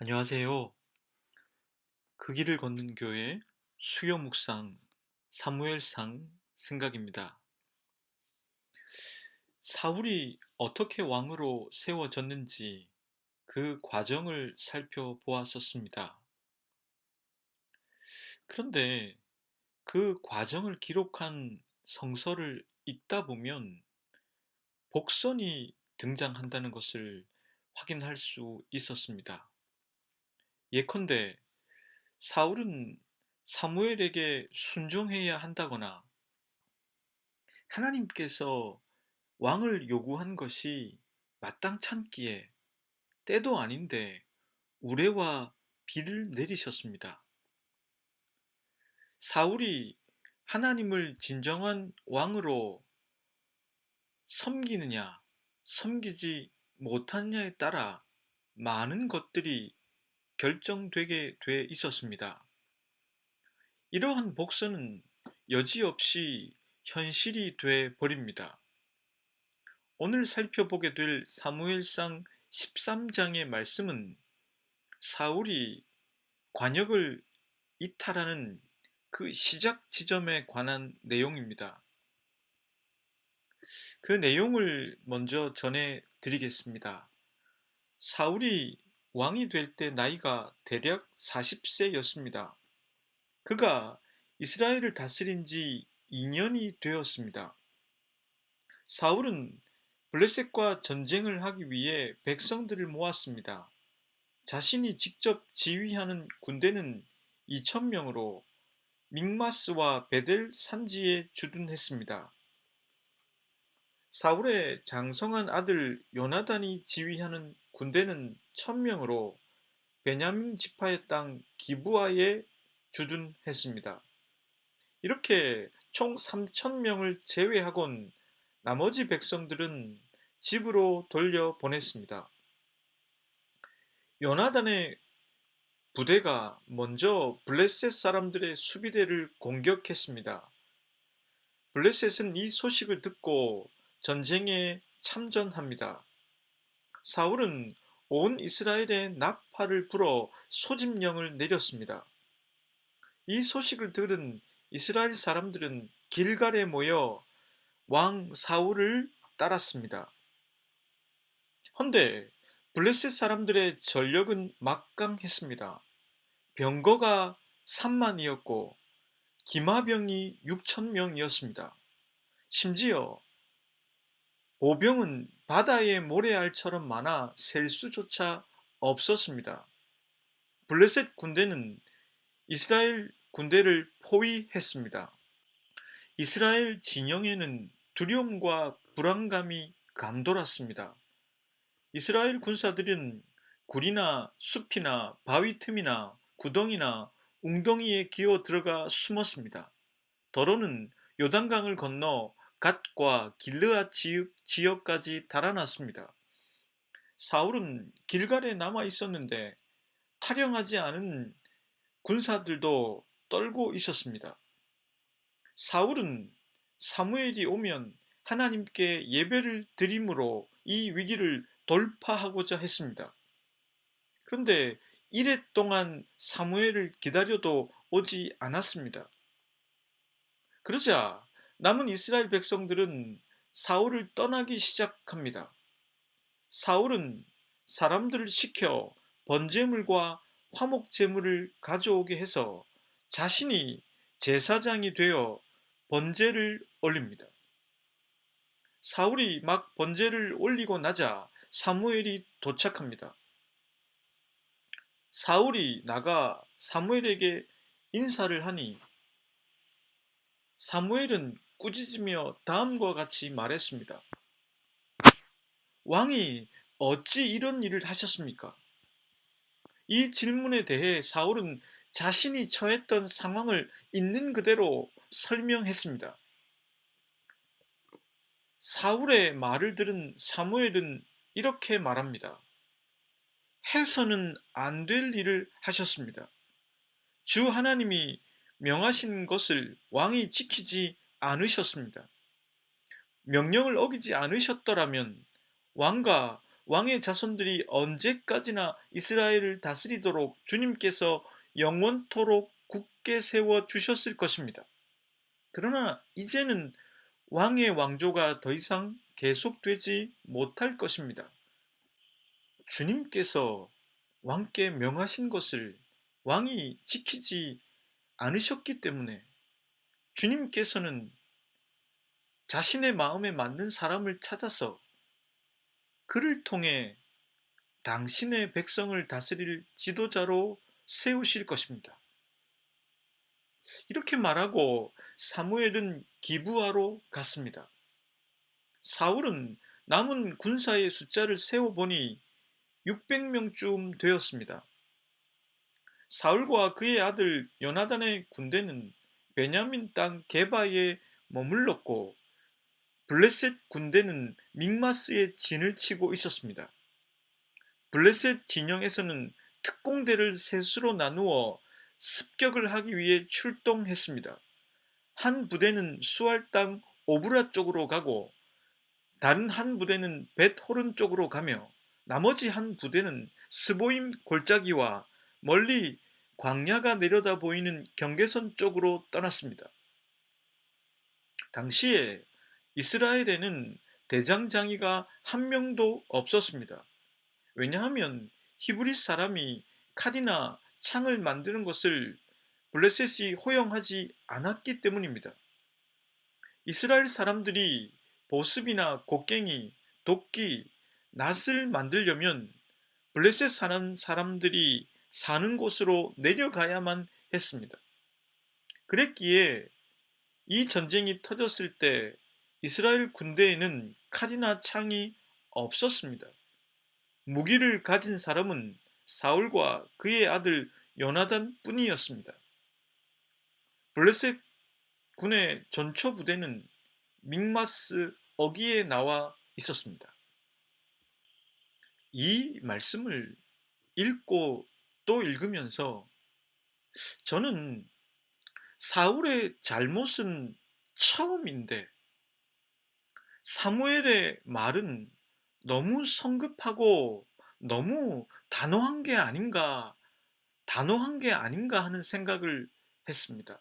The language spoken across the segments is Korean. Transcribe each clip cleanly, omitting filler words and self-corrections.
안녕하세요. 그 길을 걷는 교회 수요 묵상 사무엘상 생각입니다. 사울이 어떻게 왕으로 세워졌는지 그 과정을 살펴보았었습니다. 그런데 그 과정을 기록한 성서를 읽다 보면 복선이 등장한다는 것을 확인할 수 있었습니다. 예컨대 사울은 사무엘에게 순종해야 한다거나 하나님께서 왕을 요구한 것이 마땅찮기에 때도 아닌데 우레와 비를 내리셨습니다. 사울이 하나님을 진정한 왕으로 섬기느냐, 섬기지 못하느냐에 따라 많은 것들이 결정되게 돼 있었습니다. 이러한 복선은 여지없이 현실이 돼 버립니다. 오늘 살펴보게 될 사무엘상 13장의 말씀은 사울이 관역을 이탈하는 그 시작 지점에 관한 내용입니다. 그 내용을 먼저 전해 드리겠습니다. 사울이 왕이 될 때 나이가 대략 40세였습니다. 그가 이스라엘을 다스린 지 2년이 되었습니다. 사울은 블레셋과 전쟁을 하기 위해 백성들을 모았습니다. 자신이 직접 지휘하는 군대는 2,000명으로 믹마스와 베델 산지에 주둔했습니다. 사울의 장성한 아들 요나단이 지휘하는 군대는 1,000명으로 베냐민 지파의 땅 기브아에 주둔했습니다. 이렇게 총 3,000명을 제외하곤 나머지 백성들은 집으로 돌려보냈습니다. 요나단의 부대가 먼저 블레셋 사람들의 수비대를 공격했습니다. 블레셋은 이 소식을 듣고 전쟁에 참전합니다. 사울은 온 이스라엘에 나팔을 불어 소집령을 내렸습니다. 이 소식을 들은 이스라엘 사람들은 길갈에 모여 왕 사울을 따랐습니다. 헌데 블레셋 사람들의 전력은 막강했습니다. 병거가 3만이었고 기마병이 6,000명이었습니다. 심지어 보병은 바다의 모래알처럼 많아 셀 수조차 없었습니다. 블레셋 군대는 이스라엘 군대를 포위했습니다. 이스라엘 진영에는 두려움과 불안감이 감돌았습니다. 이스라엘 군사들은 굴이나 숲이나 바위 틈이나 구덩이나 웅덩이에 기어 들어가 숨었습니다. 더러는 요단강을 건너 갓과 길르앗 지역까지 달아났습니다. 사울은 길갈에 남아 있었는데 탈영하지 않은 군사들도 떨고 있었습니다. 사울은 사무엘이 오면 하나님께 예배를 드림으로 이 위기를 돌파하고자 했습니다. 그런데 이래 동안 사무엘을 기다려도 오지 않았습니다. 그러자 남은 이스라엘 백성들은 사울을 떠나기 시작합니다. 사울은 사람들을 시켜 번제물과 화목제물을 가져오게 해서 자신이 제사장이 되어 번제를 올립니다. 사울이 막 번제를 올리고 나자 사무엘이 도착합니다. 사울이 나가 사무엘에게 인사를 하니 사무엘은 꾸짖으며 다음과 같이 말했습니다. 왕이 어찌 이런 일을 하셨습니까? 이 질문에 대해 사울은 자신이 처했던 상황을 있는 그대로 설명했습니다. 사울의 말을 들은 사무엘은 이렇게 말합니다. 해서는 안 될 일을 하셨습니다. 주 하나님이 명하신 것을 왕이 지키지 않으셨습니다. 명령을 어기지 않으셨더라면 왕과 왕의 자손들이 언제까지나 이스라엘을 다스리도록 주님께서 영원토록 굳게 세워 주셨을 것입니다. 그러나 이제는 왕의 왕조가 더 이상 계속되지 못할 것입니다. 주님께서 왕께 명하신 것을 왕이 지키지 않으셨기 때문에 주님께서는 자신의 마음에 맞는 사람을 찾아서 그를 통해 당신의 백성을 다스릴 지도자로 세우실 것입니다. 이렇게 말하고 사무엘은 기브아로 갔습니다. 사울은 남은 군사의 숫자를 세어보니 600명쯤 되었습니다. 사울과 그의 아들 요나단의 군대는 베냐민 땅 게바에 머물렀고 블레셋 군대는 믹마스에 진을 치고 있었습니다. 블레셋 진영에서는 특공대를 셋으로 나누어 습격을 하기 위해 출동했습니다. 한 부대는 수알 땅 오브라 쪽으로 가고 다른 한 부대는 벳호른 쪽으로 가며 나머지 한 부대는 스보임 골짜기와 멀리 광야가 내려다 보이는 경계선 쪽으로 떠났습니다. 당시에 이스라엘에는 대장장이가 한 명도 없었습니다. 왜냐하면 히브리 사람이 칼이나 창을 만드는 것을 블레셋이 허용하지 않았기 때문입니다. 이스라엘 사람들이 보습이나 곡괭이, 도끼, 낫을 만들려면 블레셋 사는 사람들이 사는 곳으로 내려가야만 했습니다. 그랬기에 이 전쟁이 터졌을 때 이스라엘 군대에는 칼이나 창이 없었습니다. 무기를 가진 사람은 사울과 그의 아들 요나단 뿐이었습니다. 블레셋 군의 전초 부대는 믹마스 어귀에 나와 있었습니다. 이 말씀을 읽고 또 읽으면서 저는 사울의 잘못은 처음인데 사무엘의 말은 너무 성급하고 너무 단호한 게 아닌가 하는 생각을 했습니다.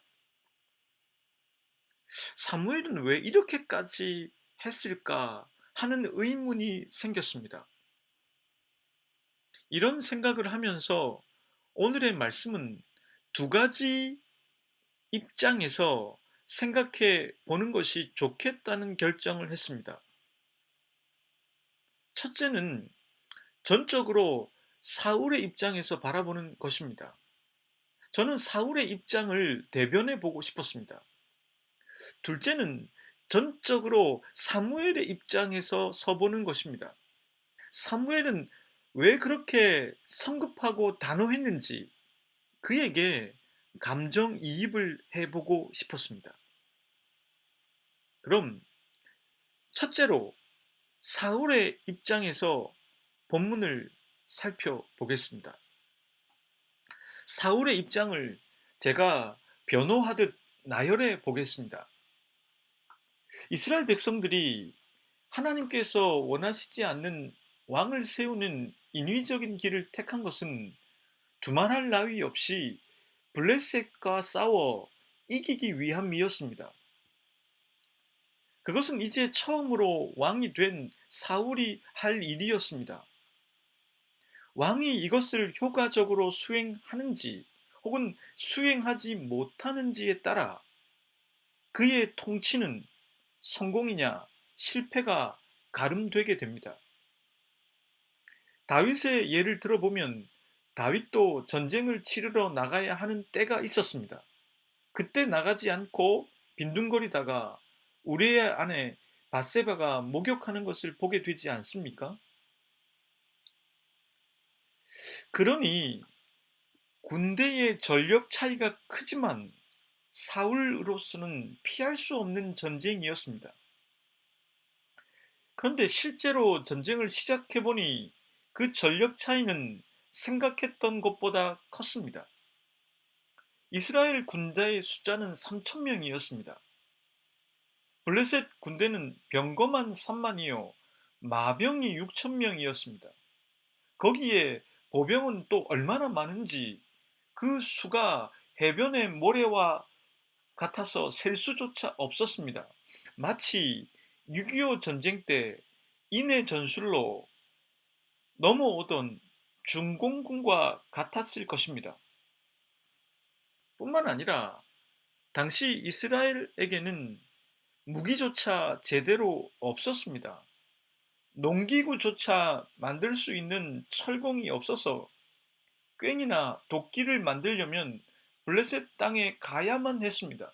사무엘은 왜 이렇게까지 했을까 하는 의문이 생겼습니다. 이런 생각을 하면서 오늘의 말씀은 두 가지 입장에서 생각해 보는 것이 좋겠다는 결정을 했습니다. 첫째는 전적으로 사울의 입장에서 바라보는 것입니다. 저는 사울의 입장을 대변해 보고 싶었습니다. 둘째는 전적으로 사무엘의 입장에서 서보는 것입니다. 사무엘은 왜 그렇게 성급하고 단호했는지 그에게 감정이입을 해보고 싶었습니다. 그럼 첫째로 사울의 입장에서 본문을 살펴보겠습니다. 사울의 입장을 제가 변호하듯 나열해 보겠습니다. 이스라엘 백성들이 하나님께서 원하시지 않는 왕을 세우는 인위적인 길을 택한 것은 두말할 나위 없이 블레셋과 싸워 이기기 위함이었습니다. 그것은 이제 처음으로 왕이 된 사울이 할 일이었습니다. 왕이 이것을 효과적으로 수행하는지 혹은 수행하지 못하는지에 따라 그의 통치는 성공이냐 실패가 가름되게 됩니다. 다윗의 예를 들어보면 다윗도 전쟁을 치르러 나가야 하는 때가 있었습니다. 그때 나가지 않고 빈둥거리다가 우리의 아내 밧세바가 목욕하는 것을 보게 되지 않습니까? 그러니 군대의 전력 차이가 크지만 사울으로서는 피할 수 없는 전쟁이었습니다. 그런데 실제로 전쟁을 시작해보니 그 전력 차이는 생각했던 것보다 컸습니다. 이스라엘 군대의 숫자는 3,000명이었습니다. 블레셋 군대는 병거만 3만이요 마병이 6천 명이었습니다. 거기에 보병은 또 얼마나 많은지 그 수가 해변의 모래와 같아서 셀 수조차 없었습니다. 마치 6.25 전쟁 때 인해 전술로 넘어오던 중공군과 같았을 것입니다. 뿐만 아니라 당시 이스라엘에게는 무기조차 제대로 없었습니다. 농기구조차 만들 수 있는 철공이 없어서 꽹이나 도끼를 만들려면 블레셋 땅에 가야만 했습니다.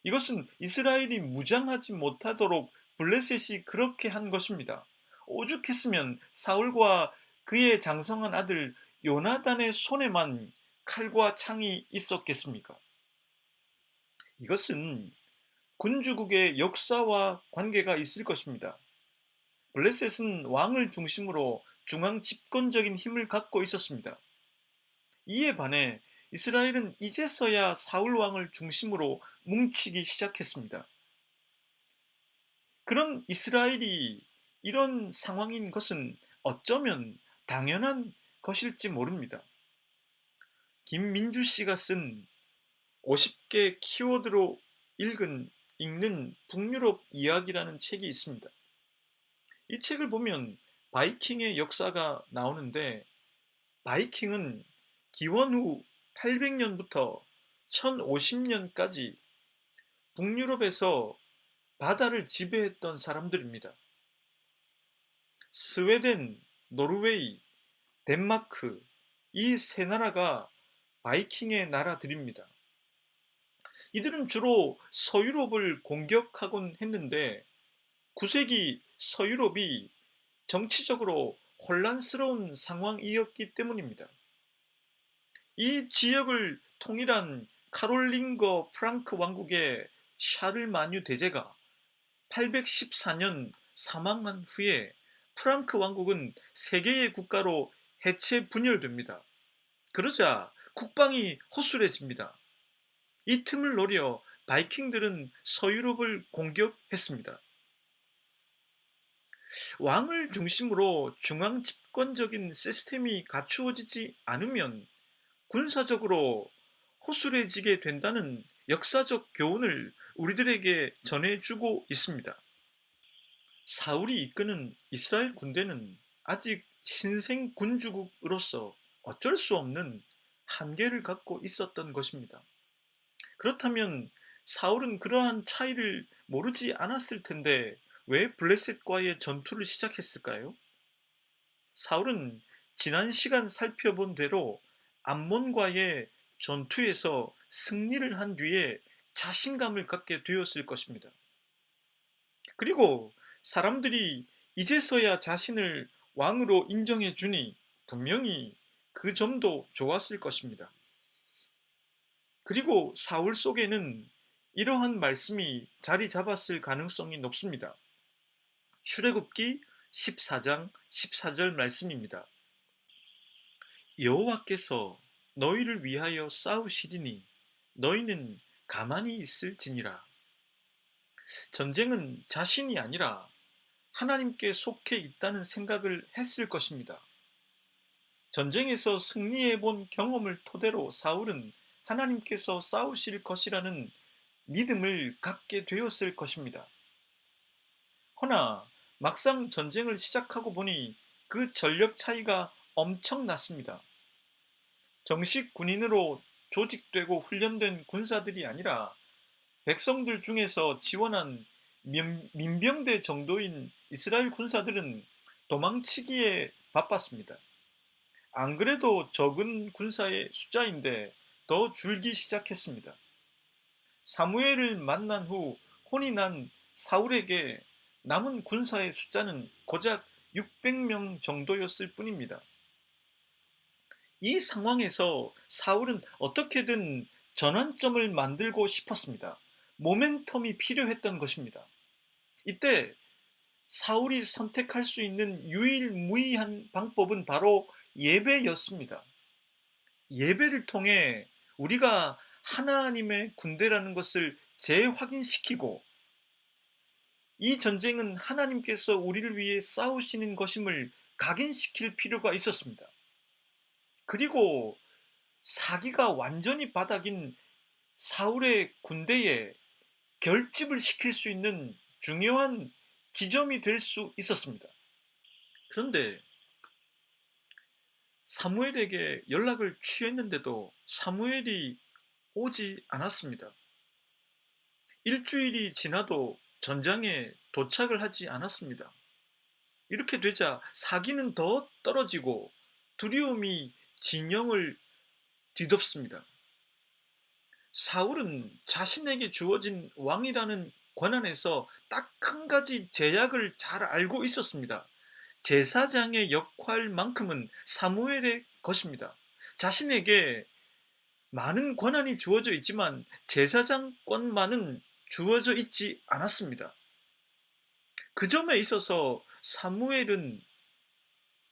이것은 이스라엘이 무장하지 못하도록 블레셋이 그렇게 한 것입니다. 오죽했으면 사울과 그의 장성한 아들 요나단의 손에만 칼과 창이 있었겠습니까? 이것은 군주국의 역사와 관계가 있을 것입니다. 블레셋은 왕을 중심으로 중앙 집권적인 힘을 갖고 있었습니다. 이에 반해 이스라엘은 이제서야 사울 왕을 중심으로 뭉치기 시작했습니다. 그런 이스라엘이 이런 상황인 것은 어쩌면 당연한 것일지 모릅니다. 김민주 씨가 쓴 50개 키워드로 읽는 북유럽 이야기라는 책이 있습니다. 이 책을 보면 바이킹의 역사가 나오는데 바이킹은 기원 후 800년부터 1050년까지 북유럽에서 바다를 지배했던 사람들입니다. 스웨덴, 노르웨이, 덴마크 이 세 나라가 바이킹의 나라들입니다. 이들은 주로 서유럽을 공격하곤 했는데 9세기 서유럽이 정치적으로 혼란스러운 상황이었기 때문입니다. 이 지역을 통일한 카롤링거 프랑크 왕국의 샤를마뉴 대제가 814년 사망한 후에 프랑크 왕국은 세 개의 국가로 해체 분열됩니다. 그러자 국방이 허술해집니다. 이 틈을 노려 바이킹들은 서유럽을 공격했습니다. 왕을 중심으로 중앙 집권적인 시스템이 갖추어지지 않으면 군사적으로 허술해지게 된다는 역사적 교훈을 우리들에게 전해주고 있습니다. 사울이 이끄는 이스라엘 군대는 아직 신생 군주국으로서 어쩔 수 없는 한계를 갖고 있었던 것입니다. 그렇다면 사울은 그러한 차이를 모르지 않았을 텐데 왜 블레셋과의 전투를 시작했을까요? 사울은 지난 시간 살펴본 대로 암몬과의 전투에서 승리를 한 뒤에 자신감을 갖게 되었을 것입니다. 그리고 사람들이 이제서야 자신을 왕으로 인정해 주니 분명히 그 점도 좋았을 것입니다. 그리고 사울 속에는 이러한 말씀이 자리 잡았을 가능성이 높습니다. 출애굽기 14장 14절 말씀입니다. 여호와께서 너희를 위하여 싸우시리니 너희는 가만히 있을지니라. 전쟁은 자신이 아니라 하나님께 속해 있다는 생각을 했을 것입니다. 전쟁에서 승리해 본 경험을 토대로 사울은 하나님께서 싸우실 것이라는 믿음을 갖게 되었을 것입니다. 허나 막상 전쟁을 시작하고 보니 그 전력 차이가 엄청났습니다. 정식 군인으로 조직되고 훈련된 군사들이 아니라 백성들 중에서 지원한 민병대 정도인 이스라엘 군사들은 도망치기에 바빴습니다. 안 그래도 적은 군사의 숫자인데 더 줄기 시작했습니다. 사무엘을 만난 후 혼이 난 사울에게 남은 군사의 숫자는 고작 600명 정도였을 뿐입니다. 이 상황에서 사울은 어떻게든 전환점을 만들고 싶었습니다. 모멘텀이 필요했던 것입니다. 이때 사울이 선택할 수 있는 유일무이한 방법은 바로 예배였습니다. 예배를 통해 우리가 하나님의 군대라는 것을 재확인시키고 이 전쟁은 하나님께서 우리를 위해 싸우시는 것임을 각인시킬 필요가 있었습니다. 그리고 사기가 완전히 바닥인 사울의 군대에 결집을 시킬 수 있는 중요한 지점이 될 수 있었습니다. 그런데 사무엘에게 연락을 취했는데도 사무엘이 오지 않았습니다. 일주일이 지나도 전장에 도착을 하지 않았습니다. 이렇게 되자 사기는 더 떨어지고 두려움이 진영을 뒤덮습니다. 사울은 자신에게 주어진 왕이라는 권한에서 딱 한 가지 제약을 잘 알고 있었습니다. 제사장의 역할만큼은 사무엘의 것입니다. 자신에게 많은 권한이 주어져 있지만 제사장권만은 주어져 있지 않았습니다. 그 점에 있어서 사무엘은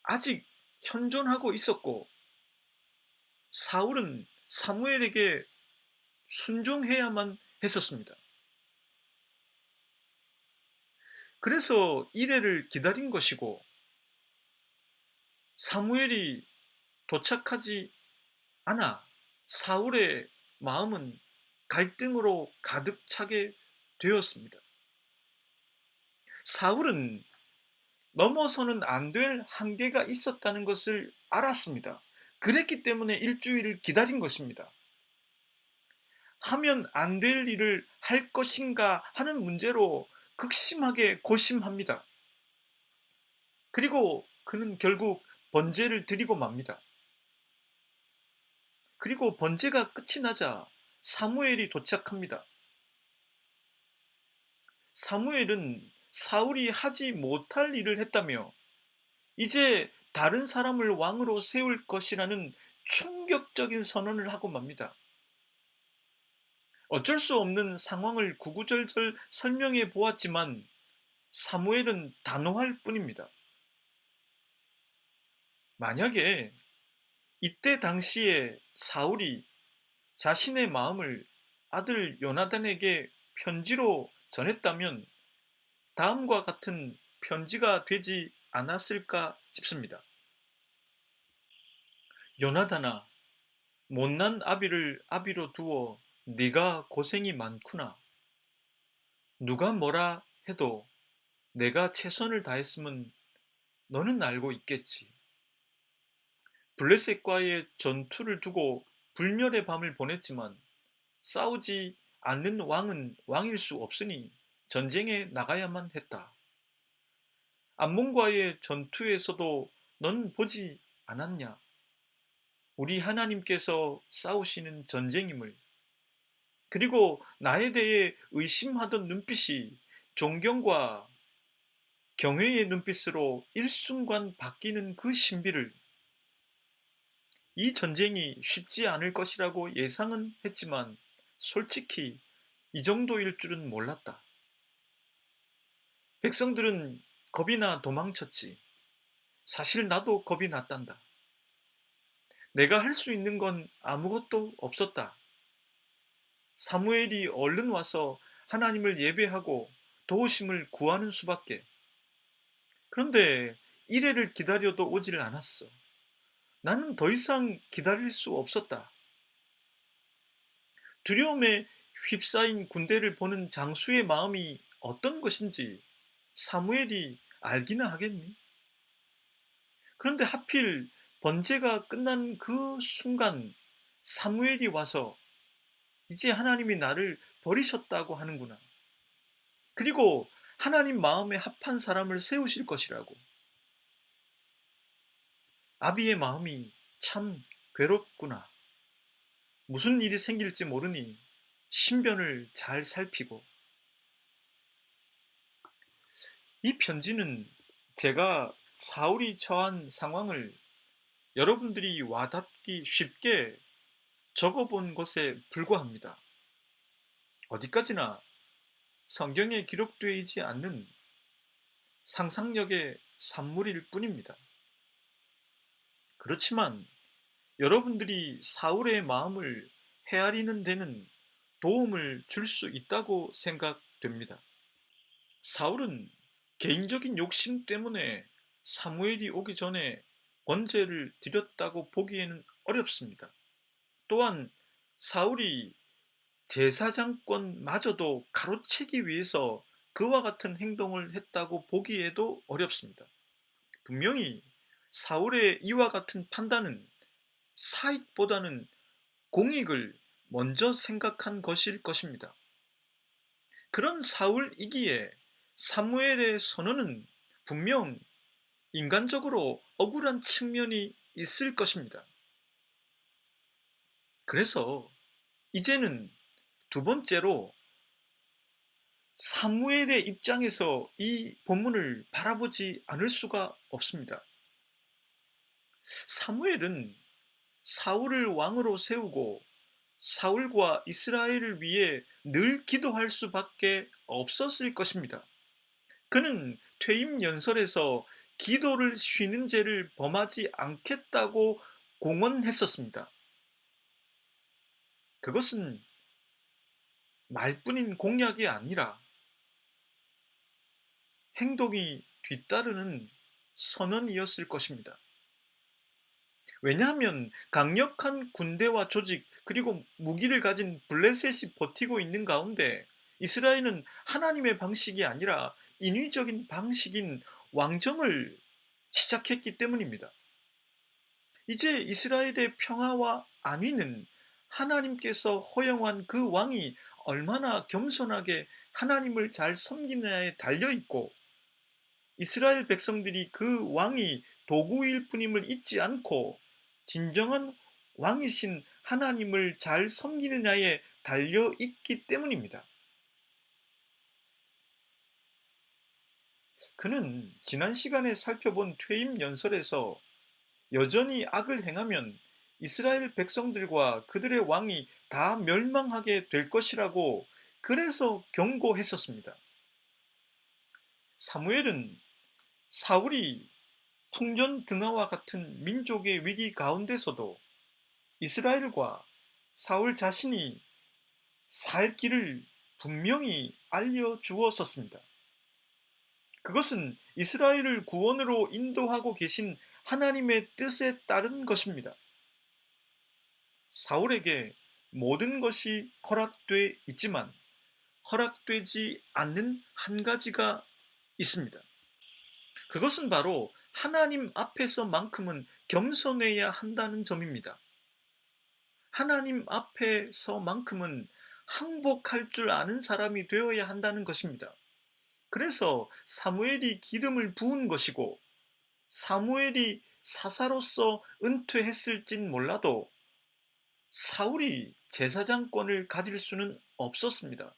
아직 현존하고 있었고 사울은 사무엘에게 순종해야만 했었습니다. 그래서 이래를 기다린 것이고 사무엘이 도착하지 않아 사울의 마음은 갈등으로 가득 차게 되었습니다. 사울은 넘어서는 안 될 한계가 있었다는 것을 알았습니다. 그랬기 때문에 일주일을 기다린 것입니다. 하면 안 될 일을 할 것인가 하는 문제로 극심하게 고심합니다. 그리고 그는 결국 번제를 드리고 맙니다. 그리고 번제가 끝이 나자 사무엘이 도착합니다. 사무엘은 사울이 하지 못할 일을 했다며 이제 다른 사람을 왕으로 세울 것이라는 충격적인 선언을 하고 맙니다. 어쩔 수 없는 상황을 구구절절 설명해 보았지만 사무엘은 단호할 뿐입니다. 만약에 이때 당시에 사울이 자신의 마음을 아들 요나단에게 편지로 전했다면 다음과 같은 편지가 되지 않았을까 싶습니다. 요나단아, 못난 아비를 아비로 두어 네가 고생이 많구나. 누가 뭐라 해도 내가 최선을 다했음은 너는 알고 있겠지. 블레셋과의 전투를 두고 불멸의 밤을 보냈지만 싸우지 않는 왕은 왕일 수 없으니 전쟁에 나가야만 했다. 암몬과의 전투에서도 넌 보지 않았냐? 우리 하나님께서 싸우시는 전쟁임을. 그리고 나에 대해 의심하던 눈빛이 존경과 경외의 눈빛으로 일순간 바뀌는 그 신비를 이 전쟁이 쉽지 않을 것이라고 예상은 했지만 솔직히 이 정도일 줄은 몰랐다. 백성들은 겁이 나 도망쳤지. 사실 나도 겁이 났단다. 내가 할 수 있는 건 아무것도 없었다. 사무엘이 얼른 와서 하나님을 예배하고 도우심을 구하는 수밖에. 그런데 이래를 기다려도 오지를 않았어. 나는 더 이상 기다릴 수 없었다. 두려움에 휩싸인 군대를 보는 장수의 마음이 어떤 것인지 사무엘이 알기나 하겠니? 그런데 하필 번제가 끝난 그 순간 사무엘이 와서 이제 하나님이 나를 버리셨다고 하는구나. 그리고 하나님 마음에 합한 사람을 세우실 것이라고. 아비의 마음이 참 괴롭구나. 무슨 일이 생길지 모르니 신변을 잘 살피고. 이 편지는 제가 사울이 처한 상황을 여러분들이 와닿기 쉽게 적어본 것에 불과합니다. 어디까지나 성경에 기록되어 있지 않는 상상력의 산물일 뿐입니다. 그렇지만 여러분들이 사울의 마음을 헤아리는 데는 도움을 줄 수 있다고 생각됩니다. 사울은 개인적인 욕심 때문에 사무엘이 오기 전에 번제를 드렸다고 보기에는 어렵습니다. 또한 사울이 제사장권마저도 가로채기 위해서 그와 같은 행동을 했다고 보기에도 어렵습니다. 분명히 사울의 이와 같은 판단은 사익보다는 공익을 먼저 생각한 것일 것입니다. 그런 사울이기에 사무엘의 선언은 분명 인간적으로 억울한 측면이 있을 것입니다. 그래서 이제는 두 번째로 사무엘의 입장에서 이 본문을 바라보지 않을 수가 없습니다. 사무엘은 사울을 왕으로 세우고 사울과 이스라엘을 위해 늘 기도할 수밖에 없었을 것입니다. 그는 퇴임 연설에서 기도를 쉬는 죄를 범하지 않겠다고 공언했었습니다. 그것은 말뿐인 공약이 아니라 행동이 뒤따르는 선언이었을 것입니다. 왜냐하면 강력한 군대와 조직 그리고 무기를 가진 블레셋이 버티고 있는 가운데 이스라엘은 하나님의 방식이 아니라 인위적인 방식인 왕정을 시작했기 때문입니다. 이제 이스라엘의 평화와 안위는 하나님께서 허용한 그 왕이 얼마나 겸손하게 하나님을 잘 섬기느냐에 달려있고 이스라엘 백성들이 그 왕이 도구일 뿐임을 잊지 않고 진정한 왕이신 하나님을 잘 섬기느냐에 달려있기 때문입니다. 그는 지난 시간에 살펴본 퇴임 연설에서 여전히 악을 행하면 이스라엘 백성들과 그들의 왕이 다 멸망하게 될 것이라고 그래서 경고했었습니다. 사무엘은 사울이 풍전등화와 같은 민족의 위기 가운데서도 이스라엘과 사울 자신이 살 길을 분명히 알려주었었습니다. 그것은 이스라엘을 구원으로 인도하고 계신 하나님의 뜻에 따른 것입니다. 사울에게 모든 것이 허락돼 있지만 허락되지 않는 한 가지가 있습니다. 그것은 바로 하나님 앞에서만큼은 겸손해야 한다는 점입니다. 하나님 앞에서만큼은 항복할 줄 아는 사람이 되어야 한다는 것입니다. 그래서 사무엘이 기름을 부은 것이고 사무엘이 사사로서 은퇴했을진 몰라도 사울이 제사장권을 가질 수는 없었습니다.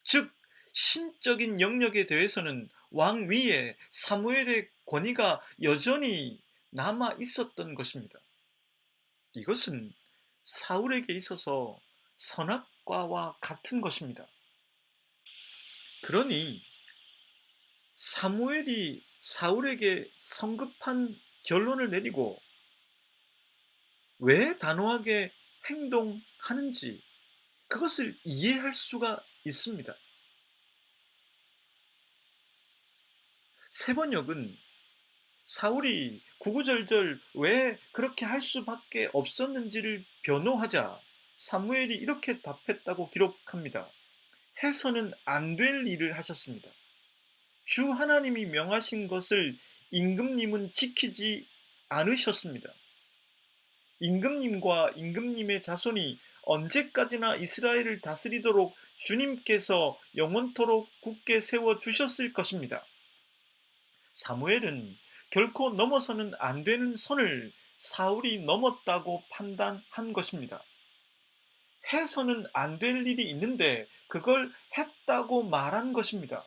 즉 신적인 영역에 대해서는 왕 위에 사무엘의 권위가 여전히 남아 있었던 것입니다. 이것은 사울에게 있어서 선악과와 같은 것입니다. 그러니 사무엘이 사울에게 성급한 결론을 내리고 왜 단호하게 행동하는지 그것을 이해할 수가 있습니다. 세번역은 사울이 구구절절 왜 그렇게 할 수밖에 없었는지를 변호하자 사무엘이 이렇게 답했다고 기록합니다. 해서는 안 될 일을 하셨습니다. 주 하나님이 명하신 것을 임금님은 지키지 않으셨습니다. 임금님과 임금님의 자손이 언제까지나 이스라엘을 다스리도록 주님께서 영원토록 굳게 세워주셨을 것입니다. 사무엘은 결코 넘어서는 안 되는 선을 사울이 넘었다고 판단한 것입니다. 해서는 안 될 일이 있는데 그걸 했다고 말한 것입니다.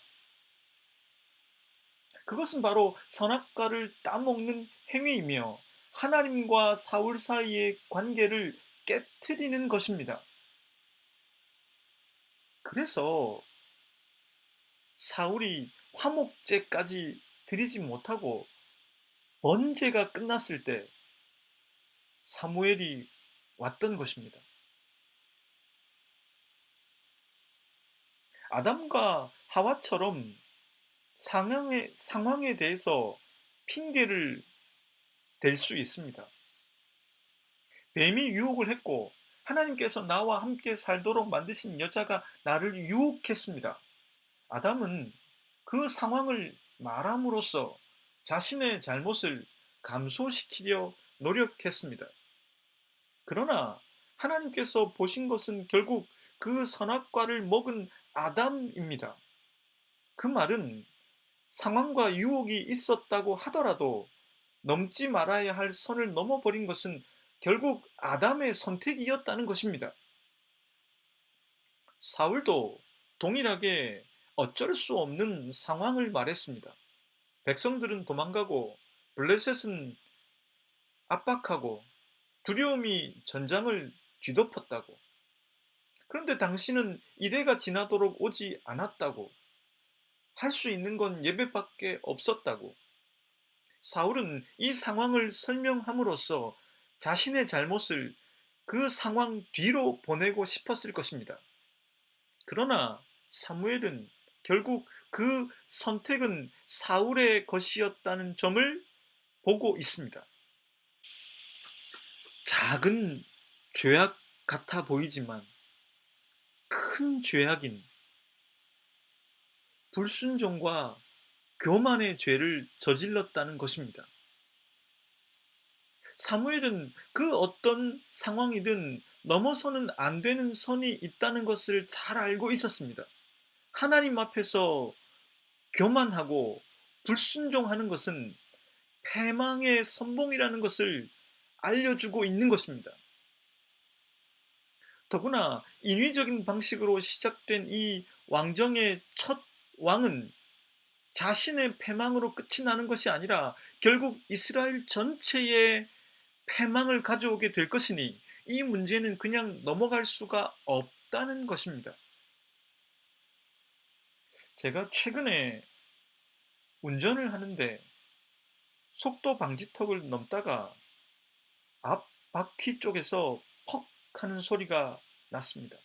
그것은 바로 선악과를 따먹는 행위이며 하나님과 사울 사이의 관계를 깨트리는 것입니다. 그래서 사울이 화목제까지 드리지 못하고 번제가 끝났을 때 사무엘이 왔던 것입니다. 아담과 하와처럼 상황에 대해서 핑계를 댈 수 있습니다. 뱀이 유혹을 했고 하나님께서 나와 함께 살도록 만드신 여자가 나를 유혹했습니다. 아담은 그 상황을 말함으로써 자신의 잘못을 감소시키려 노력했습니다. 그러나 하나님께서 보신 것은 결국 그 선악과를 먹은 아담입니다. 그 말은 상황과 유혹이 있었다고 하더라도 넘지 말아야 할 선을 넘어버린 것은 결국 아담의 선택이었다는 것입니다. 사울도 동일하게 어쩔 수 없는 상황을 말했습니다. 백성들은 도망가고 블레셋은 압박하고 두려움이 전장을 뒤덮었다고. 그런데 당신은 이래가 지나도록 오지 않았다고. 할 수 있는 건 예배밖에 없었다고. 사울은 이 상황을 설명함으로써 자신의 잘못을 그 상황 뒤로 보내고 싶었을 것입니다. 그러나 사무엘은 결국 그 선택은 사울의 것이었다는 점을 보고 있습니다. 작은 죄악 같아 보이지만 큰 죄악인 불순종과 교만의 죄를 저질렀다는 것입니다. 사무엘은 그 어떤 상황이든 넘어서는 안 되는 선이 있다는 것을 잘 알고 있었습니다. 하나님 앞에서 교만하고 불순종하는 것은 패망의 선봉이라는 것을 알려주고 있는 것입니다. 더구나 인위적인 방식으로 시작된 이 왕정의 첫 왕은 자신의 패망으로 끝이 나는 것이 아니라 결국 이스라엘 전체의 패망을 가져오게 될 것이니 이 문제는 그냥 넘어갈 수가 없다는 것입니다. 제가 최근에 운전을 하는데 속도 방지턱을 넘다가 앞 바퀴 쪽에서 퍽 하는 소리가 났습니다.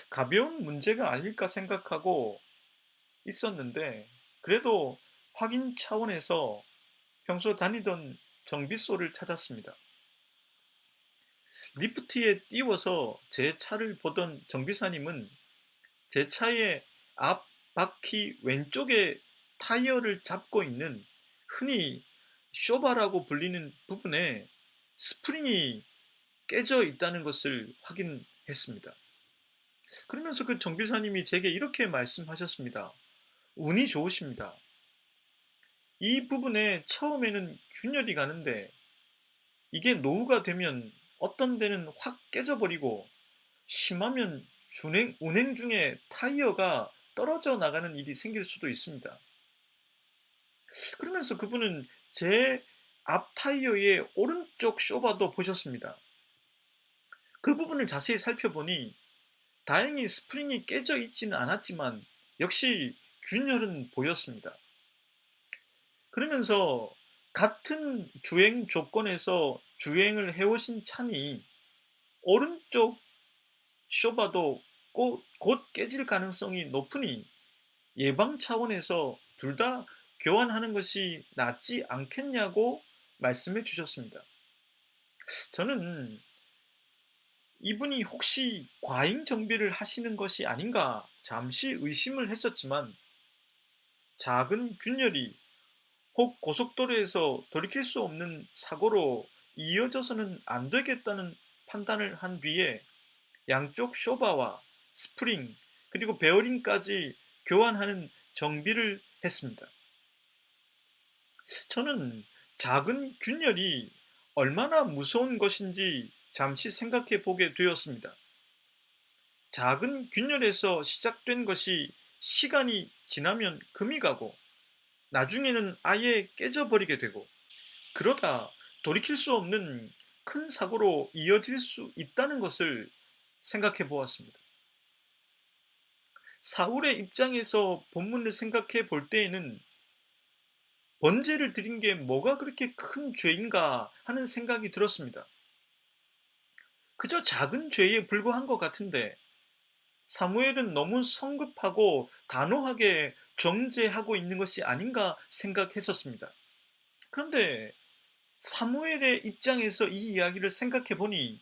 가벼운 문제가 아닐까 생각하고 있었는데 그래도 확인 차원에서 평소 다니던 정비소를 찾았습니다. 리프트에 띄워서 제 차를 보던 정비사님은 제 차의 앞 바퀴 왼쪽에 타이어를 잡고 있는 흔히 쇼바라고 불리는 부분에 스프링이 깨져 있다는 것을 확인했습니다. 그러면서 그 정비사님이 제게 이렇게 말씀하셨습니다. 운이 좋으십니다. 이 부분에 처음에는 균열이 가는데 이게 노후가 되면 어떤 데는 확 깨져버리고 심하면 운행 중에 타이어가 떨어져 나가는 일이 생길 수도 있습니다. 그러면서 그분은 제 앞 타이어의 오른쪽 쇼바도 보셨습니다. 그 부분을 자세히 살펴보니 다행히 스프링이 깨져 있지는 않았지만 역시 균열은 보였습니다. 그러면서 같은 주행 조건에서 주행을 해오신 차니 오른쪽 쇼바도 곧 깨질 가능성이 높으니 예방 차원에서 둘 다 교환하는 것이 낫지 않겠냐고 말씀해 주셨습니다. 저는 이분이 혹시 과잉 정비를 하시는 것이 아닌가 잠시 의심을 했었지만 작은 균열이 혹 고속도로에서 돌이킬 수 없는 사고로 이어져서는 안 되겠다는 판단을 한 뒤에 양쪽 쇼바와 스프링 그리고 베어링까지 교환하는 정비를 했습니다. 저는 작은 균열이 얼마나 무서운 것인지 잠시 생각해 보게 되었습니다. 작은 균열에서 시작된 것이 시간이 지나면 금이 가고 나중에는 아예 깨져버리게 되고 그러다 돌이킬 수 없는 큰 사고로 이어질 수 있다는 것을 생각해 보았습니다. 사울의 입장에서 본문을 생각해 볼 때에는 번제를 드린 게 뭐가 그렇게 큰 죄인가 하는 생각이 들었습니다. 그저 작은 죄에 불과한 것 같은데 사무엘은 너무 성급하고 단호하게 정죄하고 있는 것이 아닌가 생각했었습니다. 그런데 사무엘의 입장에서 이 이야기를 생각해 보니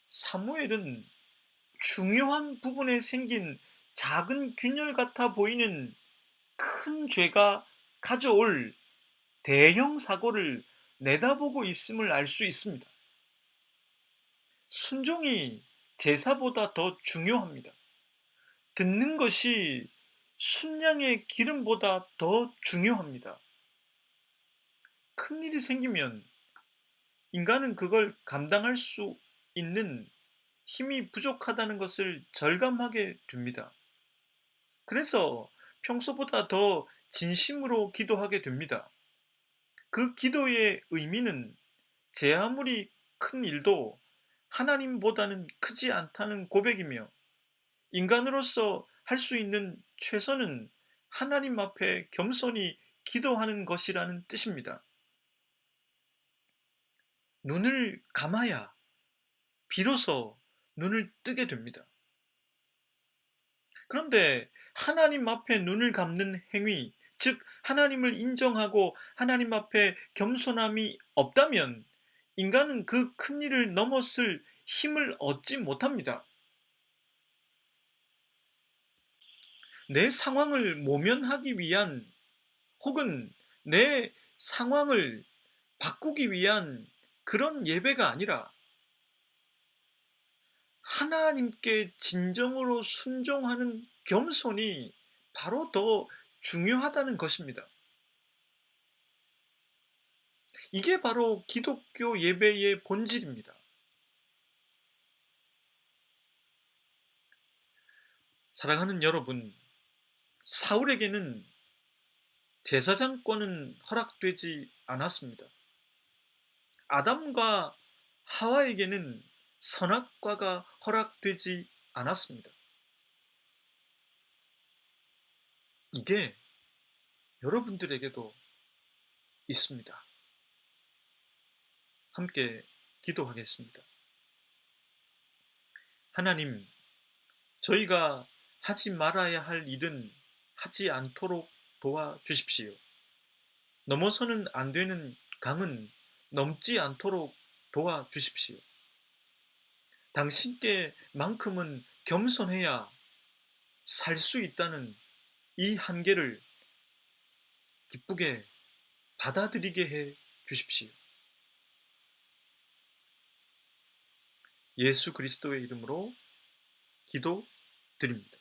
사무엘은 중요한 부분에 생긴 작은 균열 같아 보이는 큰 죄가 가져올 대형 사고를 내다보고 있음을 알 수 있습니다. 순종이 제사보다 더 중요합니다. 듣는 것이 순양의 기름보다 더 중요합니다. 큰일이 생기면 인간은 그걸 감당할 수 있는 힘이 부족하다는 것을 절감하게 됩니다. 그래서 평소보다 더 진심으로 기도하게 됩니다. 그 기도의 의미는 제 아무리 큰 일도 하나님보다는 크지 않다는 고백이며 인간으로서 할 수 있는 최선은 하나님 앞에 겸손히 기도하는 것이라는 뜻입니다. 눈을 감아야 비로소 눈을 뜨게 됩니다. 그런데 하나님 앞에 눈을 감는 행위, 즉 하나님을 인정하고 하나님 앞에 겸손함이 없다면 인간은 그 큰 일을 넘어설 힘을 얻지 못합니다. 내 상황을 모면하기 위한 혹은 내 상황을 바꾸기 위한 그런 예배가 아니라 하나님께 진정으로 순종하는 겸손이 바로 더 중요하다는 것입니다. 이게 바로 기독교 예배의 본질입니다. 사랑하는 여러분, 사울에게는 제사장권은 허락되지 않았습니다. 아담과 하와에게는 선악과가 허락되지 않았습니다. 이게 여러분들에게도 있습니다. 함께 기도하겠습니다. 하나님, 저희가 하지 말아야 할 일은 하지 않도록 도와주십시오. 넘어서는 안 되는 강은 넘지 않도록 도와주십시오. 당신께 만큼은 겸손해야 살 수 있다는 이 한계를 기쁘게 받아들이게 해 주십시오. 예수 그리스도의 이름으로 기도드립니다.